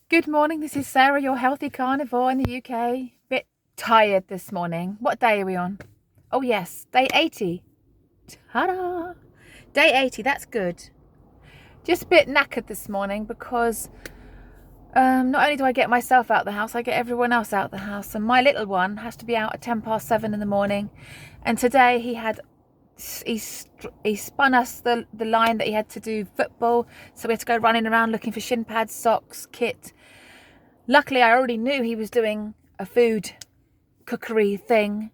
Good morning, this is Sarah, your healthy carnivore in the UK. Bit tired this morning. What day are we on? Oh yes, day 80. Ta-da! Day 80, that's good. Just a bit knackered this morning because not only do I get myself out the house, I get everyone else out the house. And my little one has to be out at 7:10 in the morning. And today he spun us the line that he had to do football. So we had to go running around looking for shin pads, socks, kit. Luckily, I already knew he was doing a food cookery thing.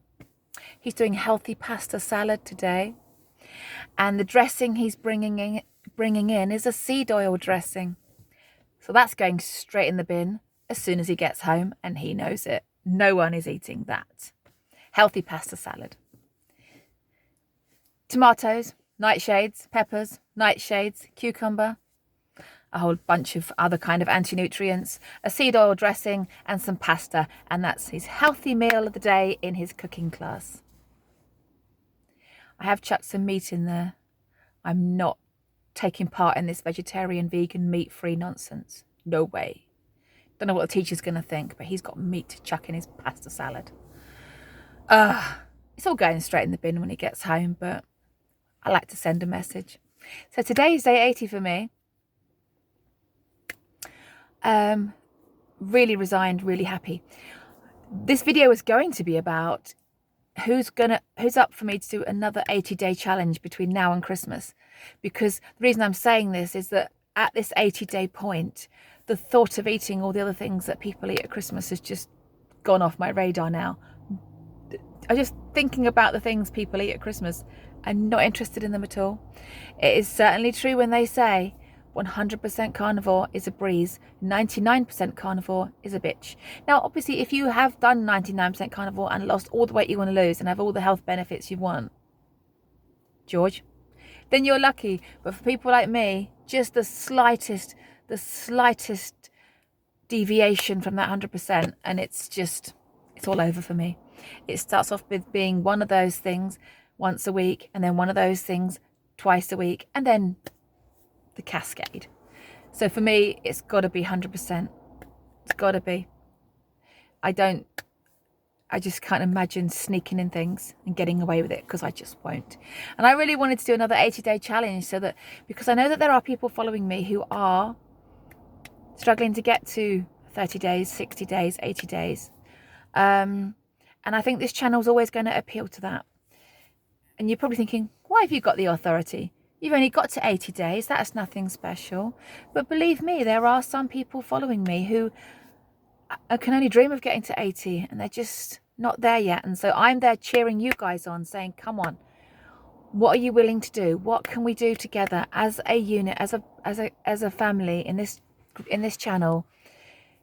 He's doing healthy pasta salad today. And the dressing he's bringing in is a seed oil dressing. So that's going straight in the bin as soon as he gets home, and he knows it. No one is eating that. Healthy pasta salad. Tomatoes, nightshades, peppers, nightshades, cucumber, a whole bunch of other kind of anti-nutrients, a seed oil dressing and some pasta, and that's his healthy meal of the day in his cooking class. I have chucked some meat in there. I'm not taking part in this vegetarian, vegan, meat-free nonsense. No way. Don't know what the teacher's going to think, but he's got meat to chuck in his pasta salad. It's all going straight in the bin when he gets home, but I like to send a message. So today is day 80 for me. Really resigned, really happy. This video is going to be about who's up for me to do another 80-day challenge between now and Christmas, because the reason I'm saying this is that at this 80-day point, the thought of eating all the other things that people eat at Christmas has just gone off my radar now. I'm just thinking about the things people eat at Christmas. I'm not interested in them at all. It is certainly true when they say 100% carnivore is a breeze, 99% carnivore is a bitch. Now, obviously, if you have done 99% carnivore and lost all the weight you want to lose and have all the health benefits you want, George, then you're lucky. But for people like me, just the slightest deviation from that 100%, and it's all over for me. It starts off with being one of those things once a week, and then one of those things twice a week, and then the cascade. So for me, it's got to be 100%. It's got to be. I just can't imagine sneaking in things and getting away with it, because I just won't. And I really wanted to do another 80-day challenge because I know that there are people following me who are struggling to get to 30 days, 60 days, 80 days. And I think this channel is always going to appeal to that. And you're probably thinking, why have you got the authority? You've only got to 80 days. That's nothing special. But believe me, there are some people following me who can only dream of getting to 80, and they're just not there yet. And so I'm there cheering you guys on, saying, come on, what are you willing to do? What can we do together as a unit, as a family in this channel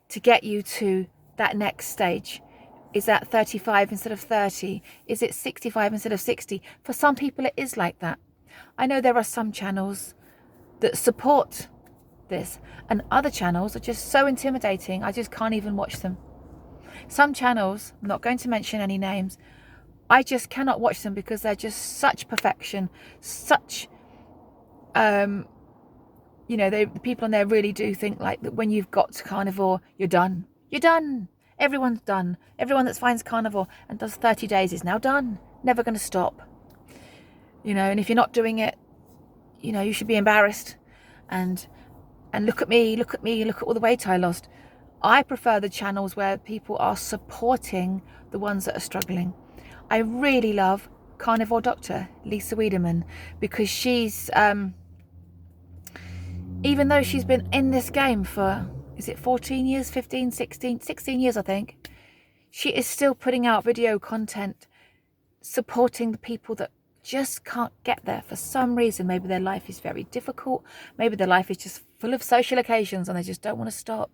to get you to that next stage? Is that 35 instead of 30? Is it 65 instead of 60? For some people, it is like that. I know there are some channels that support this, and other channels are just so intimidating, I just can't even watch them. Some channels, I'm not going to mention any names, I just cannot watch them because they're just such perfection, such, the people on there really do think like that when you've got to carnivore, you're done. You're done. Everyone's done. Everyone that finds carnivore and does 30 days is now done. Never going to stop. And if you're not doing it, you should be embarrassed. And look at me, look at all the weight I lost. I prefer the channels where people are supporting the ones that are struggling. I really love Carnivore Doctor, Lisa Wiedemann, because she's, even though she's been in this game for, is it 14 years, 15, 16 years, I think, she is still putting out video content, supporting the people that just can't get there for some reason. Maybe their life is very difficult. Maybe their life is just full of social occasions and they just don't want to stop.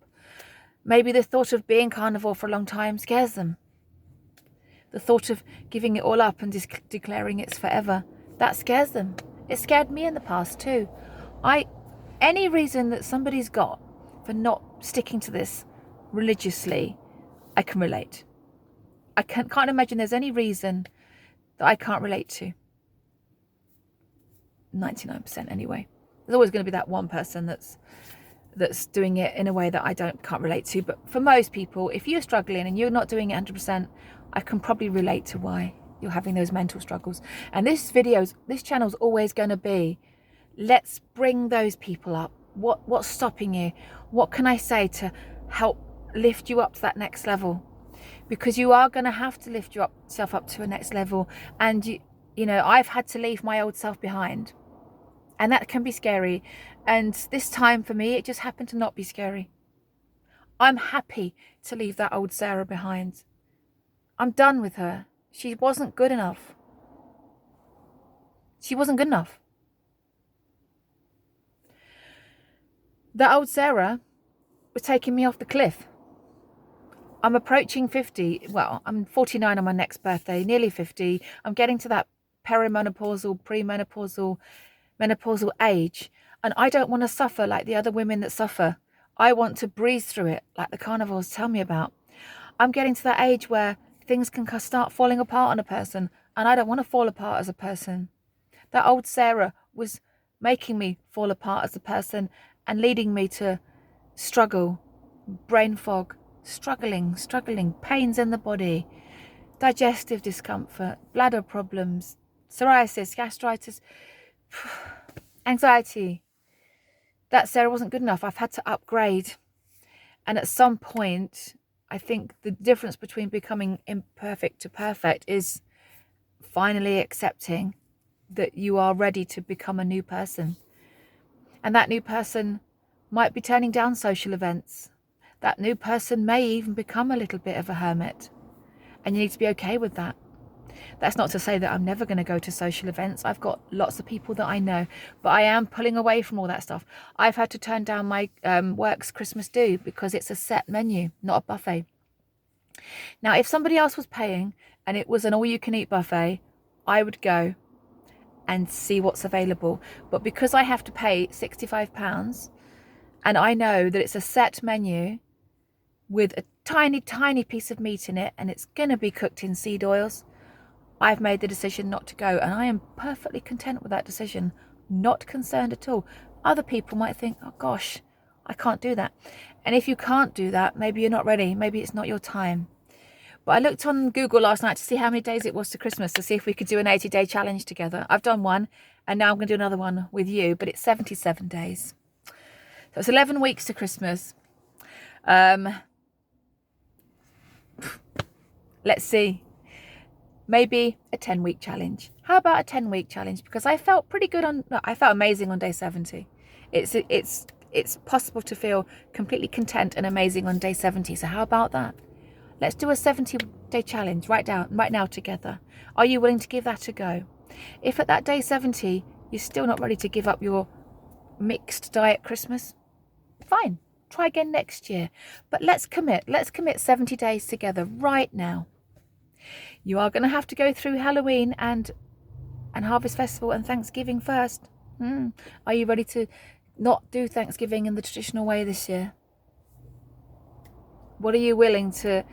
Maybe the thought of being carnivore for a long time scares them. The thought of giving it all up and declaring it's forever, that scares them. It scared me in the past too. Any reason that somebody's got for not sticking to this religiously, I can relate. I can't imagine there's any reason that I can't relate to. 99% anyway. There's always going to be that one person that's doing it in a way that I can't relate to. But for most people, if you're struggling and you're not doing it 100%, I can probably relate to why you're having those mental struggles. And this channel's always going to be, let's bring those people up. What's stopping you? What can I say to help lift you up to that next level? Because you are going to have to lift yourself up to a next level. And you know, I've had to leave my old self behind, and that can be scary. And this time for me, it just happened to not be scary. I'm happy to leave that old Sarah behind. I'm done with her. She wasn't good enough. She wasn't good enough. That old Sarah was taking me off the cliff. I'm approaching 50. Well, I'm 49 on my next birthday, nearly 50. I'm getting to that perimenopausal, premenopausal, menopausal age. And I don't want to suffer like the other women that suffer. I want to breeze through it like the carnivores tell me about. I'm getting to that age where things can start falling apart on a person, and I don't want to fall apart as a person. That old Sarah was making me fall apart as a person and leading me to struggle, brain fog, struggling, pains in the body, digestive discomfort, bladder problems, psoriasis, gastritis, anxiety. That Sarah wasn't good enough. I've had to upgrade. And at some point, I think the difference between becoming imperfect to perfect is finally accepting that you are ready to become a new person. And that new person might be turning down social events. That new person may even become a little bit of a hermit. And you need to be okay with that. That's not to say that I'm never going to go to social events. I've got lots of people that I know, but I am pulling away from all that stuff. I've had to turn down my work's Christmas do because it's a set menu, not a buffet. Now, if somebody else was paying and it was an all-you-can-eat buffet, I would go and see what's available. But because I have to pay £65 and I know that it's a set menu with a tiny, tiny piece of meat in it and it's going to be cooked in seed oils, I've made the decision not to go, and I am perfectly content with that decision, not concerned at all. Other people might think, oh gosh, I can't do that. And if you can't do that, maybe you're not ready, maybe it's not your time. But I looked on Google last night to see how many days it was to Christmas, to see if we could do an 80-day challenge together. I've done one, and now I'm going to do another one with you, but it's 77 days. So it's 11 weeks to Christmas. Let's see. Maybe a 10-week challenge. How about a 10-week challenge? Because I felt pretty good I felt amazing on day 70. It's possible to feel completely content and amazing on day 70. So how about that? Let's do a 70-day challenge right now together. Are you willing to give that a go? If at that day 70, you're still not ready to give up your mixed diet Christmas, fine. Try again next year. But let's commit 70 days together right now. You are going to have to go through Halloween and Harvest Festival and Thanksgiving first. Are you ready to not do Thanksgiving in the traditional way this year? What are you willing to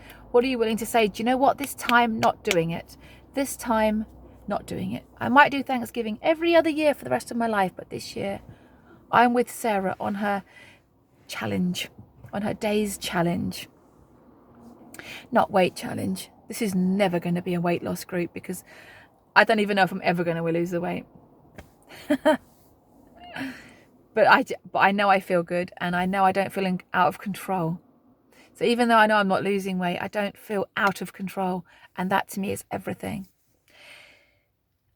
say? Do you know what? This time, not doing it. This time, not doing it. I might do Thanksgiving every other year for the rest of my life, but this year, I'm with Sarah on her challenge, on her day's challenge. Not weight challenge. This is never going to be a weight loss group because I don't even know if I'm ever going to lose the weight. But I know I feel good, and I know I don't feel out of control. So even though I know I'm not losing weight, I don't feel out of control. And that to me is everything.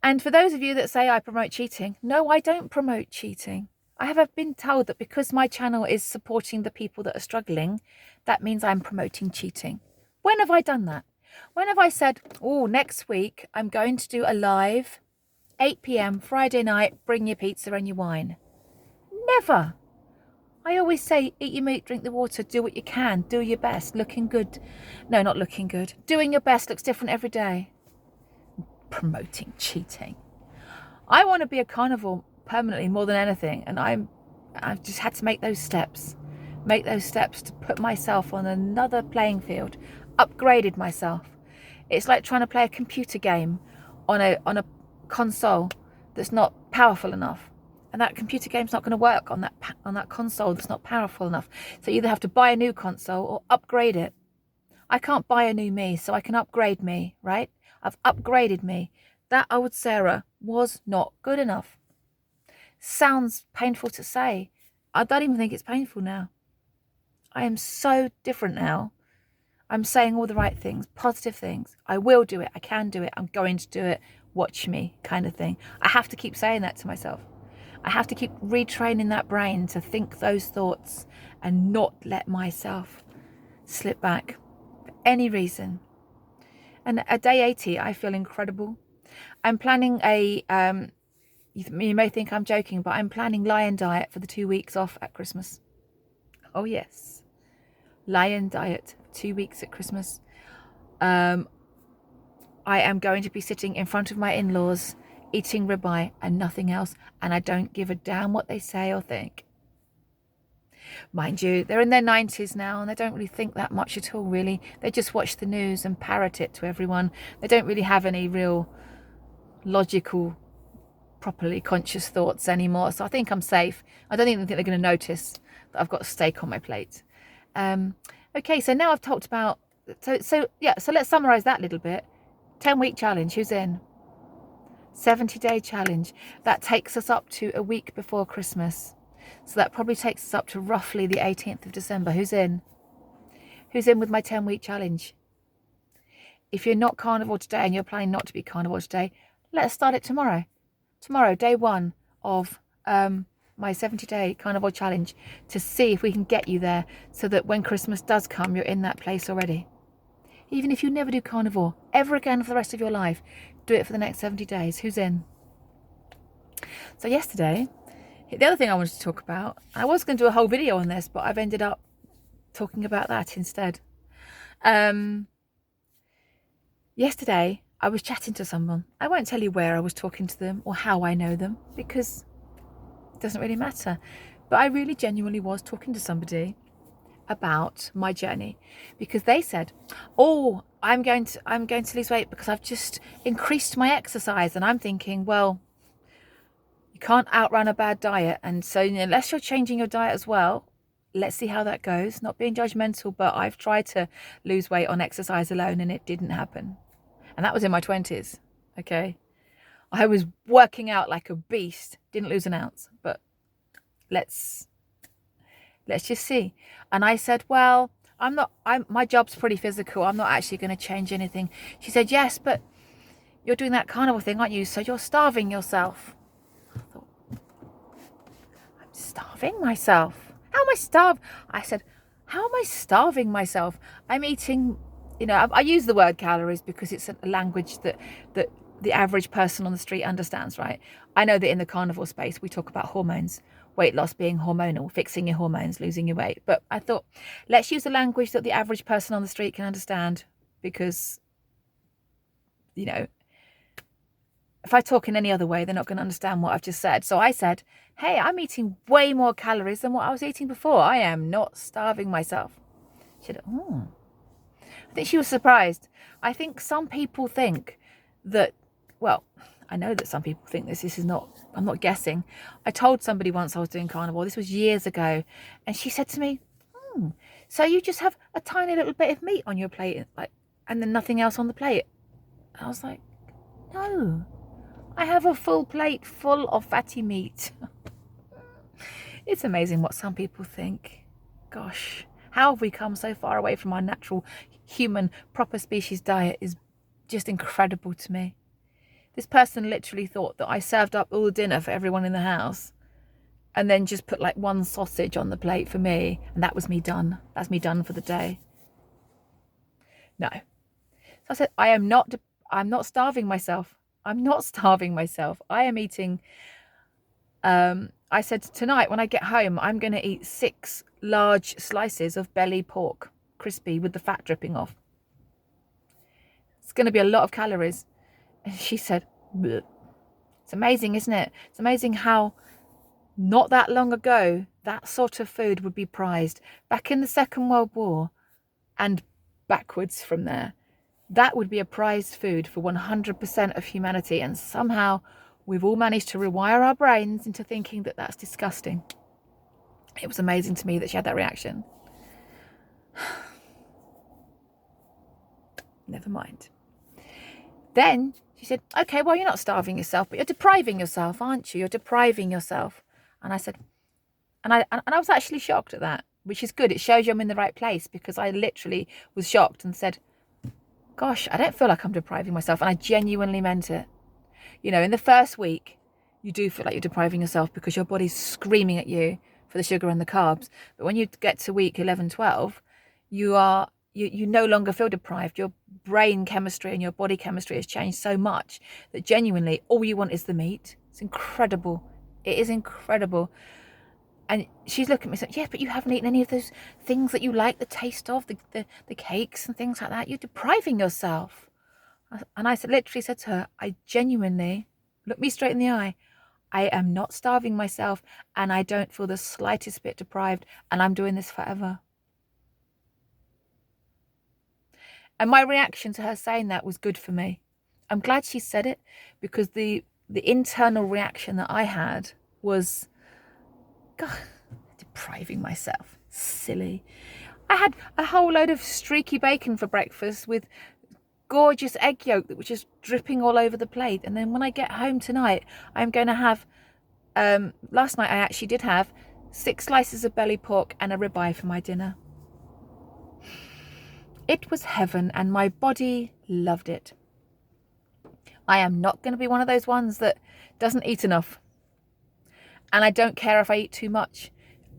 And for those of you that say I promote cheating, no, I don't promote cheating. I have been told that because my channel is supporting the people that are struggling, that means I'm promoting cheating. When have I done that? When have I said, oh, next week I'm going to do a live 8 p.m. Friday night, bring your pizza and your wine? Never. I always say, eat your meat, drink the water, do what you can, do your best, looking good. No, not looking good. Doing your best looks different every day. Promoting cheating. I want to be a carnivore permanently more than anything, and I've just had to make those steps to put myself on another playing field, upgraded myself. It's like trying to play a computer game on a console that's not powerful enough. and that computer game's not going to work on that console that's not powerful enough. So you either have to buy a new console or upgrade it. I can't buy a new me, so I can upgrade me, right? I've upgraded me. That old Sarah was not good enough. Sounds painful to say. I don't even think it's painful now. I am so different now. I'm saying all the right things, positive things. I will do it. I can do it. I'm going to do it. Watch me, kind of thing. I have to keep saying that to myself. I have to keep retraining that brain to think those thoughts and not let myself slip back for any reason. And at day 80, I feel incredible. I'm planning you may think I'm joking, but I'm planning lion diet for the 2 weeks off at Christmas. Oh yes, lion diet, 2 weeks at Christmas. I am going to be sitting in front of my in-laws, eating ribeye and nothing else, and I don't give a damn what they say or think. Mind you, they're in their 90s now and they don't really think that much at all, really. They just watch the news and parrot it to everyone. They don't really have any real logical, properly conscious thoughts anymore. So I think I'm safe. I don't even think they're going to notice that I've got steak on my plate. Okay, so now I've talked about... So let's summarize that a little bit. 10-week challenge, who's in? 70-day challenge. That takes us up to a week before Christmas. So that probably takes us up to roughly the 18th of December. Who's in? Who's in with my 10-week challenge? If you're not carnivore today and you're planning not to be carnivore today, let's start it tomorrow. Tomorrow, day 1 of my 70-day carnivore challenge, to see if we can get you there so that when Christmas does come, you're in that place already. Even if you never do carnivore ever again for the rest of your life, do it for the next 70 days. Who's in? So yesterday, the other thing I wanted to talk about, I was going to do a whole video on this, but I've ended up talking about that instead. Yesterday, I was chatting to someone. I won't tell you where I was talking to them or how I know them, because it doesn't really matter. But I really genuinely was talking to somebody about my journey, because they said, oh, I'm going to lose weight because I've just increased my exercise. And I'm thinking, well, you can't outrun a bad diet. And so unless you're changing your diet as well, let's see how that goes. Not being judgmental, but I've tried to lose weight on exercise alone and it didn't happen. And that was in my 20s, okay? I was working out like a beast, didn't lose an ounce, but let's just see. And I said, well, my job's pretty physical. I'm not actually going to change anything. She said, yes, but you're doing that carnivore thing, aren't you? So you're starving yourself. I thought, I'm starving myself. How am I starved? I said, how am I starving myself? I'm eating, I use the word calories because it's a language that the average person on the street understands, right? I know that in the carnivore space, we talk about hormones, weight loss being hormonal, fixing your hormones, losing your weight. But I thought, let's use a language that the average person on the street can understand, because, if I talk in any other way, they're not going to understand what I've just said. So I said, hey, I'm eating way more calories than what I was eating before. I am not starving myself. She said, oh. I think she was surprised. I think some people think that, well, I know that some people think this is not, I'm not guessing. I told somebody once I was doing carnivore, this was years ago, and she said to me, so you just have a tiny little bit of meat on your plate, and then nothing else on the plate? I was like, no, I have a full plate full of fatty meat. It's amazing what some people think. Gosh, how have we come so far away from our natural human proper species diet is just incredible to me. This person literally thought that I served up all the dinner for everyone in the house and then just put like one sausage on the plate for me, and that was me done. That's me done for the day. No. So I said, I'm not starving myself. I'm not starving myself. I am eating, I said tonight when I get home, I'm going to eat 6 large slices of belly pork, crispy with the fat dripping off. It's going to be a lot of calories. And she said, bleh. It's amazing, isn't it? It's amazing how not that long ago, that sort of food would be prized. Back in the Second World War and backwards from there, that would be a prized food for 100% of humanity. And somehow we've all managed to rewire our brains into thinking that that's disgusting. It was amazing to me that she had that reaction. Never mind. Then she said, okay, well, you're not starving yourself, but you're depriving yourself, aren't you? You're depriving yourself. And I said, and I was actually shocked at that, which is good. It shows you I'm in the right place, because I literally was shocked and said, gosh, I don't feel like I'm depriving myself. And I genuinely meant it. You know, in the first week, you do feel like you're depriving yourself because your body's screaming at you for the sugar and the carbs. But when you get to week 11, 12, you no longer feel deprived. Your brain chemistry and your body chemistry has changed so much that genuinely all you want is the meat. It's incredible. It is incredible. And she's looking at me and said, yeah, but you haven't eaten any of those things that you like the taste of, the cakes and things like that. You're depriving yourself. And I literally said to her, I genuinely, look me straight in the eye, I am not starving myself, and I don't feel the slightest bit deprived, and I'm doing this forever. And my reaction to her saying that was good for me. I'm glad she said it, because the internal reaction that I had was, God, depriving myself. Silly. I had a whole load of streaky bacon for breakfast with gorgeous egg yolk that was just dripping all over the plate. And then when I get home tonight, I'm going to have, last night I actually did have 6 slices of belly pork and a ribeye for my dinner. It was heaven, and my body loved it. I am not going to be one of those ones that doesn't eat enough. And I don't care if I eat too much.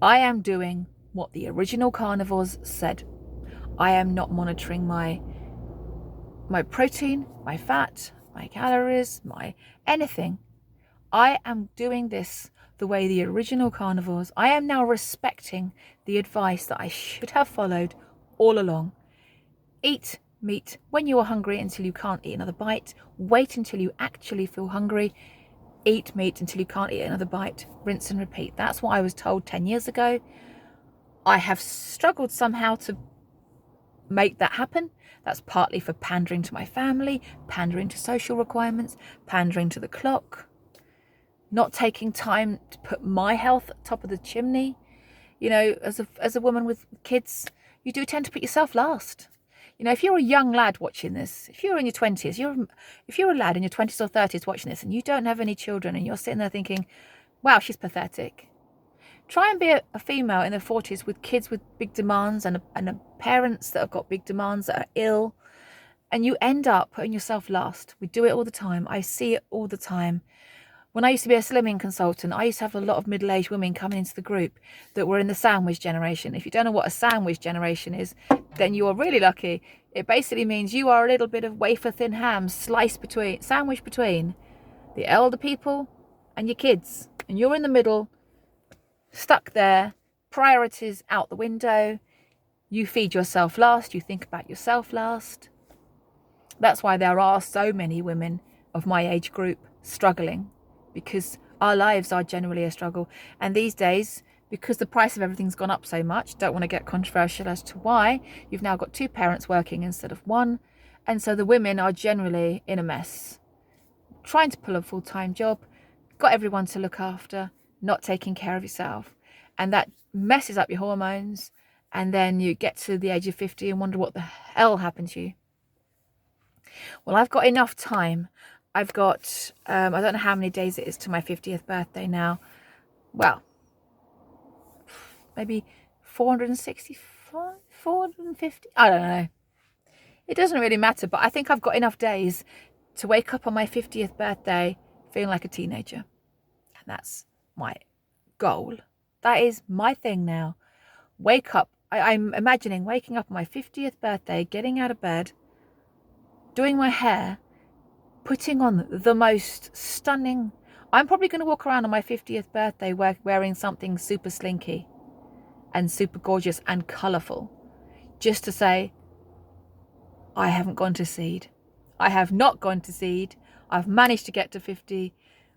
I am doing what the original carnivores said. I am not monitoring my protein, my fat, my calories, my anything. I am doing this the way the original carnivores. I am now respecting the advice that I should have followed all along. Eat meat when you are hungry until you can't eat another bite. Wait until you actually feel hungry. Eat meat until you can't eat another bite. Rinse and repeat. That's what I was told 10 years ago. I have struggled somehow to make that happen. That's partly for pandering to my family, pandering to social requirements, pandering to the clock, not taking time to put my health at the top of the chimney. You know, as a woman with kids, you do tend to put yourself last. You know, if you're a young lad watching this, if you're in your 20s, if you're a lad in your 20s or 30s watching this and you don't have any children and you're sitting there thinking, wow, she's pathetic. Try and be a female in their 40s with kids with big demands and parents that have got big demands that are ill, and you end up putting yourself last. We do it all the time. I see it all the time. When I used to be a slimming consultant, I used to have a lot of middle-aged women coming into the group that were in the sandwich generation. If you don't know what a sandwich generation is, then you are really lucky. It basically means you are a little bit of wafer-thin ham sandwiched between the elder people and your kids. And you're in the middle, stuck there, priorities out the window. You feed yourself last, you think about yourself last. That's why there are so many women of my age group struggling, because our lives are generally a struggle. And these days, because the price of everything's gone up so much, don't want to get controversial as to why, you've now got 2 parents working instead of 1. And so the women are generally in a mess, trying to pull a full-time job, got everyone to look after, not taking care of yourself. And that messes up your hormones. And then you get to the age of 50 and wonder what the hell happened to you. Well, I've got enough time. I've got, I don't know how many days it is to my 50th birthday now. Well, maybe 465, 450. I don't know. It doesn't really matter, but I think I've got enough days to wake up on my 50th birthday feeling like a teenager. And that's my goal. That is my thing now. Wake up. I'm imagining waking up on my 50th birthday, getting out of bed, doing my hair, putting on the most stunning. I'm probably going to walk around on my 50th birthday wearing something super slinky and super gorgeous and colourful, just to say, I haven't gone to seed. I have not gone to seed. I've managed to get to 50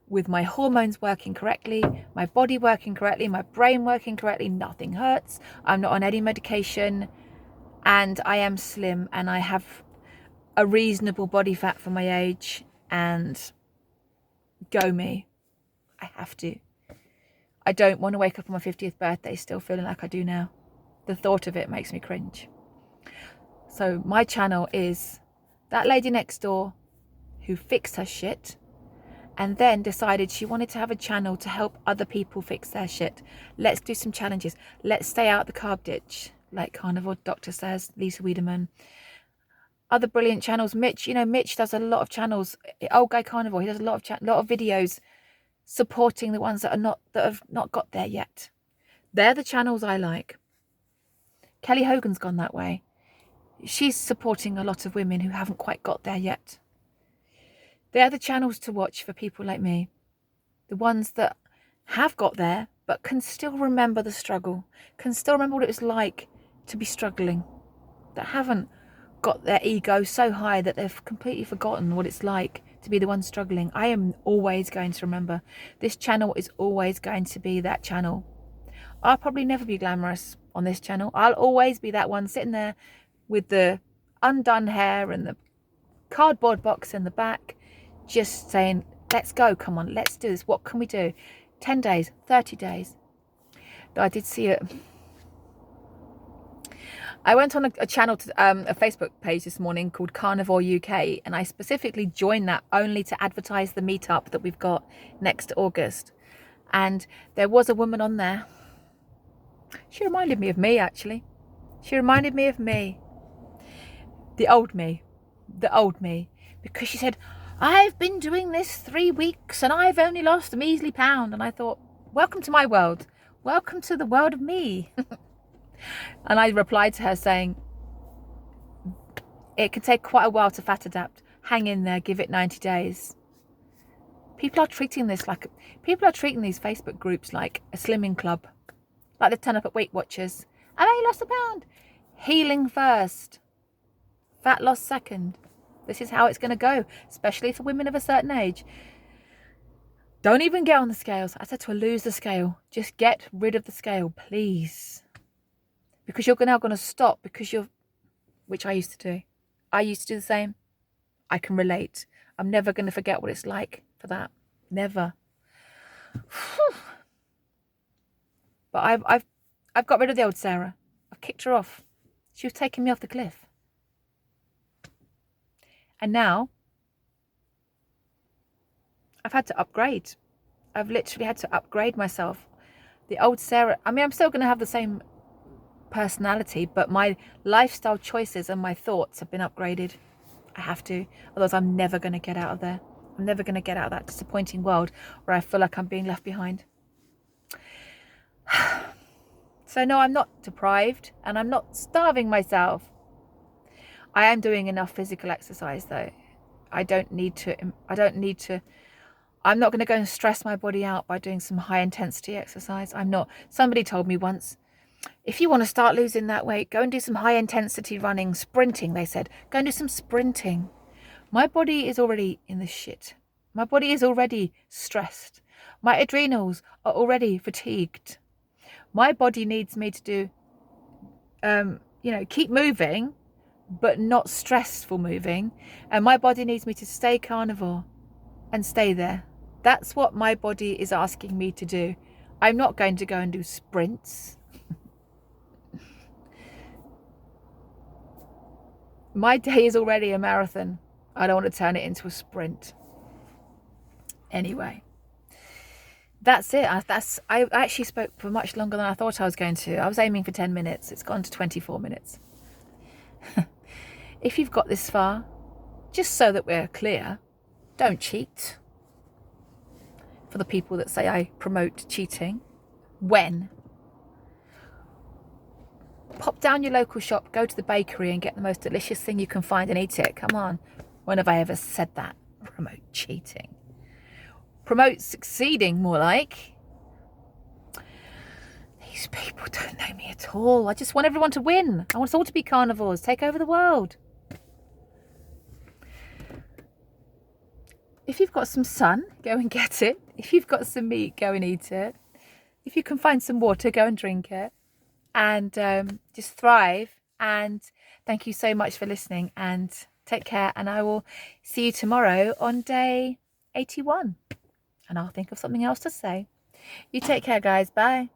with my hormones working correctly, my body working correctly, my brain working correctly. Nothing hurts. I'm not on any medication, and I am slim, and I have a reasonable body fat for my age, and Go me. I have to. I don't want to wake up on my 50th birthday still feeling like I do now. The thought of it makes me cringe. So my channel is that lady next door who fixed her shit and then decided she wanted to have a channel to help other people fix their shit. Let's do some challenges. Let's stay out the carb ditch, like Carnivore Doctor says, Lisa Wiedemann. Other brilliant channels. Mitch, you know, Mitch does a lot of channels. Old Guy Carnivore, he does a lot of videos supporting the ones that have not got there yet. They're the channels I like. Kelly Hogan's gone that way. She's supporting a lot of women who haven't quite got there yet. They're the channels to watch for people like me. The ones that have got there, but can still remember the struggle, can still remember what it was like to be struggling, that haven't got their ego so high that they've completely forgotten what it's like to be the one struggling. I am always going to remember. This channel is always going to be that channel. I'll probably never be glamorous on this channel. I'll always be that one sitting there with the undone hair and the cardboard box in the back, just saying, let's go, come on, let's do this. What can we do? 10 days, 30 days. I did see it. I went on a channel, a Facebook page this morning called Carnivore UK, and I specifically joined that only to advertise the meetup that we've got next August. And there was a woman on there. She reminded me of me, actually. She reminded me of me. The old me. Because she said, I've been doing this 3 weeks and I've only lost a measly pound. And I thought, welcome to my world. Welcome to the world of me. And I replied to her saying, it can take quite a while to fat adapt. Hang in there, give it 90 days. People are treating these Facebook groups like a slimming club. Like they turn up at Weight Watchers. And I lost a pound. Healing first. Fat loss second. This is how it's going to go, especially for women of a certain age. Don't even get on the scales. I said to her, lose the scale. Just get rid of the scale, please. Because you're now going to stop which I used to do. I used to do the same. I can relate. I'm never going to forget what it's like for that. Never. But I've got rid of the old Sarah. I've kicked her off. She was taking me off the cliff. And now I've had to upgrade. I've literally had to upgrade myself. The old Sarah, I mean, I'm still going to have the same personality, but my lifestyle choices and my thoughts have been upgraded. I have to. Otherwise, I'm never going to get out of there. I'm never going to get out of that disappointing world where I feel like I'm being left behind. So no, I'm not deprived and I'm not starving myself. I am doing enough physical exercise though. I'm not going to go and stress my body out by doing some high intensity exercise. I'm not. Somebody told me once, if you want to start losing that weight, go and do some high intensity running, sprinting, they said. Go and do some sprinting. My body is already in the shit. My body is already stressed. My adrenals are already fatigued. My body needs me to do, keep moving, but not stressful moving. And my body needs me to stay carnivore and stay there. That's what my body is asking me to do. I'm not going to go and do sprints. My day is already a marathon. I don't want to turn it into a sprint. Anyway, that's it. I actually spoke for much longer than I thought I was going to. I was aiming for 10 minutes. It's gone to 24 minutes. If you've got this far, just so that we're clear, don't cheat. For the people that say I promote cheating, when? Pop down your local shop, go to the bakery and get the most delicious thing you can find and eat it. Come on. When have I ever said that? Promote cheating. Promote succeeding, more like. These people don't know me at all. I just want everyone to win. I want us all to be carnivores, take over the world. If you've got some sun, go and get it. If you've got some meat, go and eat it. If you can find some water, go and drink it. And just thrive. And thank you so much for listening. And take care. And I will see you tomorrow on day 81. and I'll think of something else to say. You take care, guys. Bye.